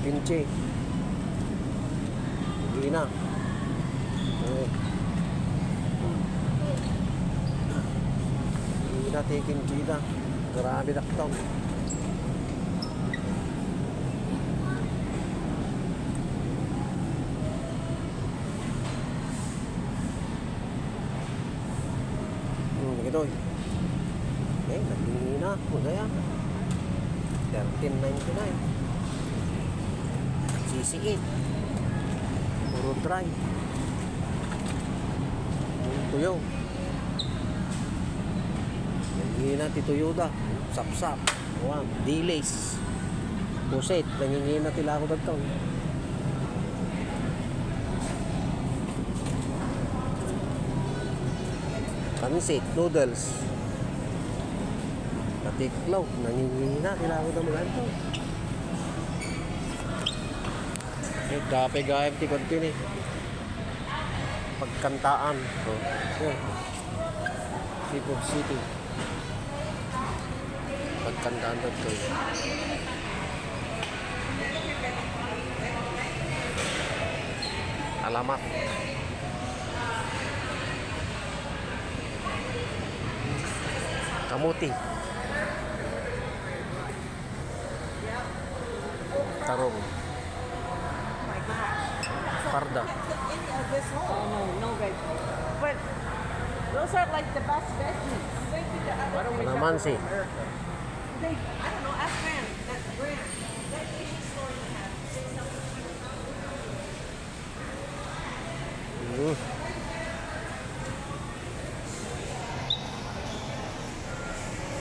Kimchi. Hindi na. Okay. Hindi na tayo kimchi na. Grabe daktaw. Gitu. Eh, naghingi na ako. Kaya 13.99. CC8. Puro dry. Yung tuyo. Naghingi na tituyuda. Sapsap. Wow. Delays. Puset. Naghingi na tila ako dito. Pansit, noodles. Patiklaw, nangingina, kailangan ko naman ito. Eh, gape-gape ti konti ni. Pagkantaan. So, yun. Seafood City. Pagkantaan dito. Alamat. Kamuti. Tarong. Parda. Any of this whole? No veg. But those are like the best veggies. I'm going to the other. Kalamansi. I don't know. Ask Graham. That's Graham. That Asian store you have. Say something.